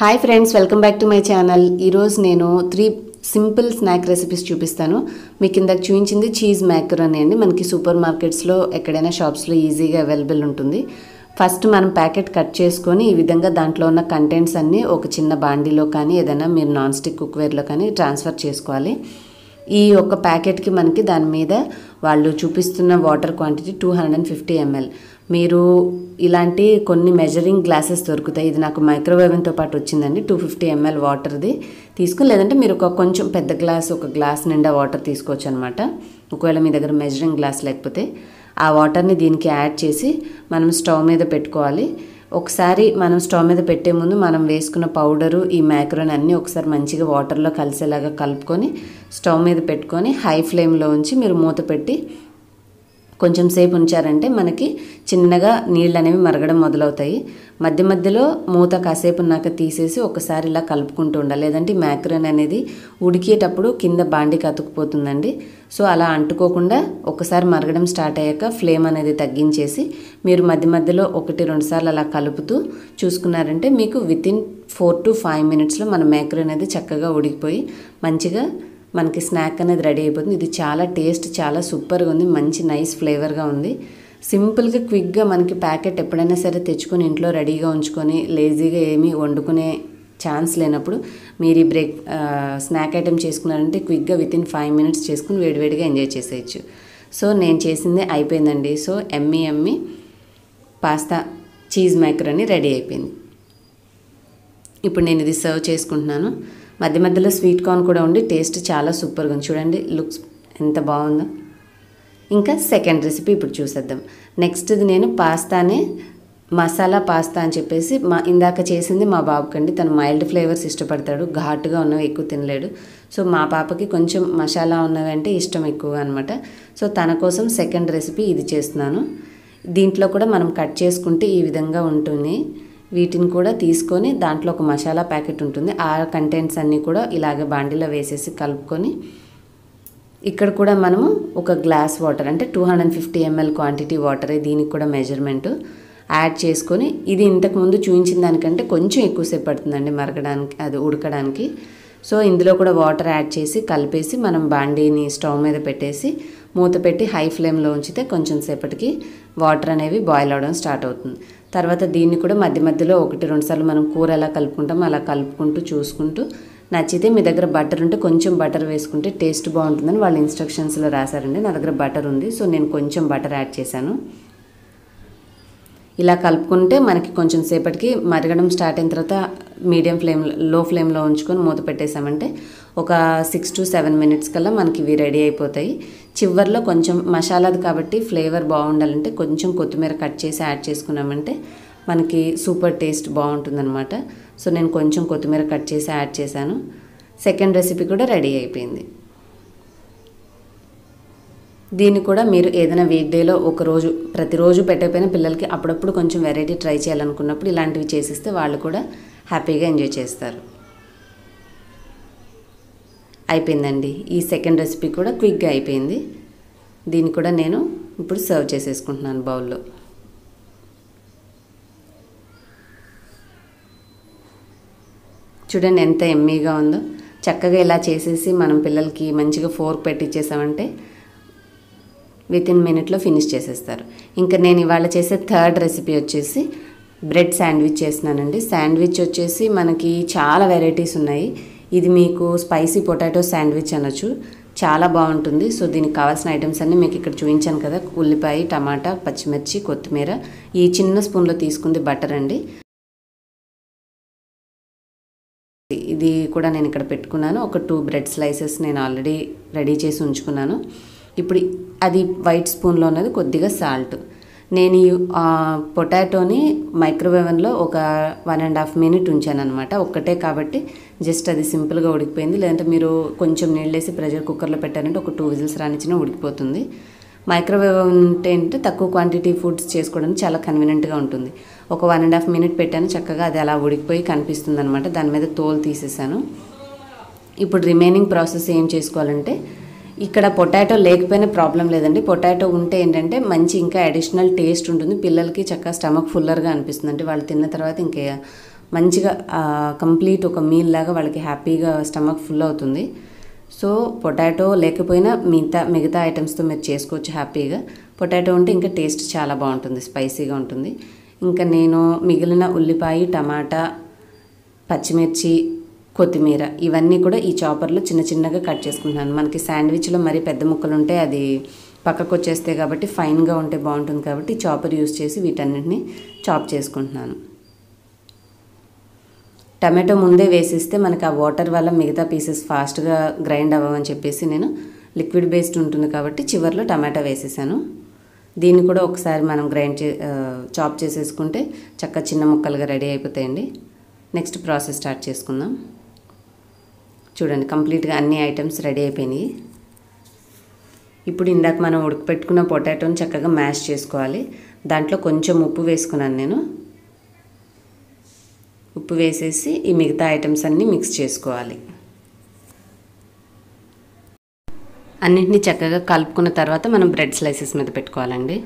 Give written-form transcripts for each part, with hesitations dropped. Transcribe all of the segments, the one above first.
Hi friends, welcome back to my channel. ఈరోజు నేను 3 simple snack recipes చూపిస్తాను. మీకు ఇందాక చూపించింది చీజ్ మ్యాకరోనీ అండి. మనకి సూపర్ మార్కెట్స్లో ఎక్కడైనా షాప్స్లో ఈజీగా అవైలబుల్ ఉంటుంది. ఫస్ట్ మనం ప్యాకెట్ కట్ చేసుకొని ఈ విధంగా దాంట్లో ఉన్న కంటెంట్స్ అన్నీ ఒక చిన్న బాండీలో కానీ ఏదైనా మీరు నాన్ స్టిక్ కుక్వేర్లో కానీ ట్రాన్స్ఫర్ చేసుకోవాలి. ఈ ఒక్క ప్యాకెట్కి మనకి దాని మీద వాళ్ళు చూపిస్తున్న వాటర్ క్వాంటిటీ 250 ml. మీరు ఇలాంటి కొన్ని మెజరింగ్ గ్లాసెస్ దొరుకుతాయి. ఇది నాకు మైక్రోవేవ్తో పాటు వచ్చిందండి. 250 ml వాటర్ది తీసుకుని, లేదంటే మీరు కొంచెం పెద్ద గ్లాస్, ఒక గ్లాస్ నిండా వాటర్ తీసుకోవచ్చు అనమాట. ఒకవేళ మీ దగ్గర మెజరింగ్ గ్లాస్ లేకపోతే ఆ వాటర్ని దీనికి యాడ్ చేసి మనం స్టవ్ మీద పెట్టుకోవాలి. ఒకసారి మనం స్టవ్ మీద పెట్టే ముందు మనం వేసుకున్న పౌడరు, ఈ మ్యాకరోనీ అన్నీ ఒకసారి మంచిగా వాటర్లో కలిసేలాగా కలుపుకొని స్టవ్ మీద పెట్టుకొని హై ఫ్లేమ్లో ఉంచి మీరు మూత పెట్టి కొంచెం సేపు ఉంచారంటే మనకి చిన్నగా నీళ్ళు అనేవి మరగడం మొదలవుతాయి. మధ్య మధ్యలో మూత కాసేపు ఉన్నాక తీసేసి ఒకసారి ఇలా కలుపుకుంటూ ఉండాలి. లేదంటే మ్యాకరోనీ అనేది ఉడికేటప్పుడు కింద బాండికి అతుక్కుపోతుందండి. సో అలా అంటుకోకుండా ఒకసారి మరగడం స్టార్ట్ అయ్యాక ఫ్లేమ్ అనేది తగ్గించేసి మీరు మధ్య మధ్యలో 1-2 సార్లు అలా కలుపుతూ చూసుకున్నారంటే మీకు వితిన్ 4 to 5 minutesలో మన మ్యాకరోనీ అనేది చక్కగా ఉడికిపోయి మంచిగా మనకి స్నాక్ అనేది రెడీ అయిపోతుంది. ఇది చాలా టేస్ట్, చాలా సూపర్గా ఉంది. మంచి నైస్ ఫ్లేవర్గా ఉంది. సింపుల్గా క్విక్గా మనకి ప్యాకెట్ ఎప్పుడైనా సరే తెచ్చుకొని ఇంట్లో రెడీగా ఉంచుకొని లేజీగా ఏమీ వండుకునే ఛాన్స్ లేనప్పుడు మీరు ఈ స్నాక్ ఐటెం చేసుకున్నారంటే క్విక్గా వితిన్ 5 minutes చేసుకుని వేడివేడిగా ఎంజాయ్ చేసేయచ్చు. సో నేను చేసింది అయిపోయిందండి. So Emmy pasta cheese macaroni ready అయిపోయింది. ఇప్పుడు నేను ఇది సర్వ్ చేసుకుంటున్నాను. మధ్య మధ్యలో స్వీట్ కార్న్ కూడా ఉండి టేస్ట్ చాలా సూపర్గా ఉంది. చూడండి లుక్స్ ఎంత బాగుందో. ఇంకా సెకండ్ రెసిపీ ఇప్పుడు చూసేద్దాం. నెక్స్ట్ది నేను పాస్తానే మసాలా పాస్తా అని చెప్పేసి ఇందాక చేసింది మా బాబుకండి. తను మైల్డ్ ఫ్లేవర్స్ ఇష్టపడతాడు, ఘాటుగా ఉన్నవి ఎక్కువ తినలేడు. సో మా పాపకి కొంచెం మసాలా ఉన్నవి అంటే ఇష్టం ఎక్కువ అనమాట. సో తన కోసం సెకండ్ రెసిపీ ఇది చేస్తున్నాను. దీంట్లో కూడా మనం కట్ చేసుకుంటే ఈ విధంగా ఉంటుంది. వీటిని కూడా తీసుకొని దాంట్లో ఒక మసాలా ప్యాకెట్ ఉంటుంది. ఆ కంటెంట్స్ అన్నీ కూడా ఇలాగే బాండీలో వేసేసి కలుపుకొని ఇక్కడ కూడా మనము ఒక గ్లాస్ వాటర్ అంటే 250 ml క్వాంటిటీ వాటరే దీనికి కూడా మెజర్మెంట్ యాడ్ చేసుకొని, ఇది ఇంతకుముందు చూపించిన దానికంటే కొంచెం ఎక్కువసేపు పడుతుందండి మరగడానికి, అది ఉడకడానికి. సో ఇందులో కూడా వాటర్ యాడ్ చేసి కలిపేసి మనం బాండీని స్టవ్ మీద పెట్టేసి మూత పెట్టి హై ఫ్లేమ్లో ఉంచితే కొంచెం సేపటికి వాటర్ అనేవి బాయిల్ అవడం స్టార్ట్ అవుతుంది. తర్వాత దీన్ని కూడా మధ్య మధ్యలో 1-2 సార్లు మనం కూర ఎలా కలుపుకుంటామో అలా కలుపుకుంటూ చూసుకుంటూ, నచ్చితే మీ దగ్గర బటర్ ఉంటే కొంచెం బటర్ వేసుకుంటే టేస్ట్ బాగుంటుందని వాళ్ళు ఇన్స్ట్రక్షన్స్లో రాశారండి. నా దగ్గర బటర్ ఉంది, సో నేను కొంచెం బటర్ యాడ్ చేశాను. ఇలా కలుపుకుంటే మనకి కొంచెం సేపటికి మరగడం స్టార్ట్ అయిన తర్వాత లో ఫ్లేమ్లో ఉంచుకొని మూత పెట్టేసామంటే ఒక 6 to 7 minutes కల్లా మనకి ఇవి రెడీ అయిపోతాయి. చివర్లో కొంచెం మసాలాది కాబట్టి ఫ్లేవర్ బాగుండాలంటే కొంచెం కొత్తిమీర కట్ చేసి యాడ్ చేసుకున్నామంటే మనకి సూపర్ టేస్ట్ బాగుంటుందన్నమాట. సో నేను కొంచెం కొత్తిమీర కట్ చేసి యాడ్ చేశాను. సెకండ్ రెసిపీ కూడా రెడీ అయిపోయింది. దీన్ని కూడా మీరు ఏదైనా వీక్ డేలో ఒకరోజు, ప్రతిరోజు పెట్టకపోయినా పిల్లలకి అప్పుడప్పుడు కొంచెం వెరైటీ ట్రై చేయాలనుకున్నప్పుడు ఇలాంటివి చేసిస్తే వాళ్ళు కూడా హ్యాపీగా ఎంజాయ్ చేస్తారు. అయిపోయిందండి. ఈ సెకండ్ రెసిపీ కూడా క్విక్గా అయిపోయింది. దీన్ని కూడా నేను ఇప్పుడు సర్వ్ చేసేసుకుంటున్నాను బౌల్లో. చూడండి ఎంత ఎమ్మీగా ఉందో. చక్కగా ఇలా చేసేసి మనం పిల్లలకి మంచిగా ఫోర్క్ పెట్టించేసామంటే వితిన్ మినిట్లో ఫినిష్ చేసేస్తారు. ఇంకా నేను ఇవాళ చేసే థర్డ్ రెసిపీ వచ్చేసి బ్రెడ్ శాండ్విచ్ చేస్తున్నానండి. శాండ్విచ్ వచ్చేసి మనకి చాలా వెరైటీస్ ఉన్నాయి. ఇది మీకు స్పైసీ పొటాటో శాండ్విచ్ అనొచ్చు, చాలా బాగుంటుంది. సో దీనికి కావాల్సిన ఐటమ్స్ అన్నీ మీకు ఇక్కడ చూపించాను కదా. ఉల్లిపాయ, టమాటా, పచ్చిమిర్చి, కొత్తిమీర, ఈ చిన్న స్పూన్లో తీసుకుంది బటర్ అండి. ఇది కూడా నేను ఇక్కడ పెట్టుకున్నాను. ఒక 2 బ్రెడ్ స్లైసెస్ నేను ఆల్రెడీ రెడీ చేసి ఉంచుకున్నాను. ఇప్పుడు అది వైట్ స్పూన్లో ఉన్నది కొద్దిగా సాల్ట్. నేను ఈ పొటాటోని మైక్రోవేవ్లో ఒక 1.5 minutes ఉంచాను అనమాట. ఒక్కటే కాబట్టి జస్ట్ అది సింపుల్గా ఉడికిపోయింది. లేదంటే మీరు కొంచెం నీళ్ళు వేసి ప్రెషర్ కుక్కర్లో పెట్టారంటే ఒక 2 whistles రానిచ్చినా ఉడికిపోతుంది. మైక్రోవేవ్ ఉంటే తక్కువ క్వాంటిటీ ఫుడ్స్ చేసుకోవడానికి చాలా కన్వీనియంట్గా ఉంటుంది. ఒక 1.5 minutes పెట్టాను, చక్కగా అది అలా ఉడికిపోయి కనిపిస్తుంది అనమాట. దాని మీద తోలు తీసేసాను. ఇప్పుడు రిమైనింగ్ ప్రాసెస్ ఏం చేసుకోవాలంటే, ఇక్కడ పొటాటో లేకపోయినా ప్రాబ్లం లేదండి. పొటాటో ఉంటే ఏంటంటే మంచి ఇంకా అడిషనల్ టేస్ట్ ఉంటుంది. పిల్లలకి చక్కగా స్టమక్ ఫుల్లర్గా అనిపిస్తుంది. అంటే వాళ్ళు తిన్న తర్వాత ఇంకా మంచిగా కంప్లీట్ ఒక మీల్ లాగా వాళ్ళకి హ్యాపీగా స్టమక్ ఫుల్ అవుతుంది. సో పొటాటో లేకపోయినా మిగతా ఐటమ్స్తో మీరు చేసుకోవచ్చు హ్యాపీగా. పొటాటో ఉంటే ఇంకా టేస్ట్ చాలా బాగుంటుంది, స్పైసీగా ఉంటుంది. ఇంకా నేను మిగిలిన ఉల్లిపాయ, టమాటా, పచ్చిమిర్చి, కొత్తిమీర ఇవన్నీ కూడా ఈ చాపర్లో చిన్న చిన్నగా కట్ చేసుకుంటున్నాను. మనకి శాండ్విచ్లో మరీ పెద్ద ముక్కలు ఉంటే అది పక్కకు వచ్చేస్తాయి కాబట్టి ఫైన్గా ఉంటే బాగుంటుంది కాబట్టి చాపర్ యూస్ చేసి వీటన్నిటిని చాప్ చేసుకుంటున్నాను. టమాటో ముందే వేసిస్తే మనకి ఆ వాటర్ వల్ల మిగతా పీసెస్ ఫాస్ట్గా గ్రైండ్ అవ్వమని చెప్పేసి నేను లిక్విడ్ బేస్డ్ ఉంటుంది కాబట్టి చివరిలో టమాటో వేసేసాను. దీన్ని కూడా ఒకసారి మనం చాప్ చేసేసుకుంటే చక్కగా చిన్న ముక్కలుగా రెడీ అయిపోతాయండి. నెక్స్ట్ ప్రాసెస్ స్టార్ట్ చేసుకుందాం. చూడండి కంప్లీట్గా అన్ని ఐటమ్స్ రెడీ అయిపోయినాయి. ఇప్పుడు ఇందాక మనం ఉడకపెట్టుకున్న పొటాటోని చక్కగా మ్యాష్ చేసుకోవాలి. దాంట్లో కొంచెం ఉప్పు వేసుకున్నాను నేను. ఉప్పు వేసేసి ఈ మిగతా ఐటమ్స్ అన్నీ మిక్స్ చేసుకోవాలి. అన్నింటినీ చక్కగా కలుపుకున్న తర్వాత మనం బ్రెడ్ స్లైసెస్ మీద పెట్టుకోవాలండి.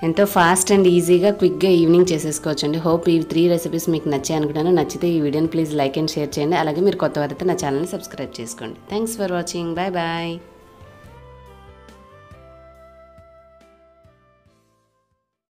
ఎంతో ఫాస్ట్ అండ్ ఈజీగా క్విక్గా ఈవినింగ్ చేసేసుకోవచ్చండి. హోప్ ఈ 3 రెసిపీస్ మీకు నచ్చాయి అనుకుంటాను. నచ్చితే ఈ వీడియోని ప్లీజ్ లైక్ అండ్ షేర్ చేయండి. అలాగే మీరు కొత్త వారైతే నా ఛానల్ని సబ్స్క్రైబ్ చేసుకోండి. Thanks for watching. Bye bye.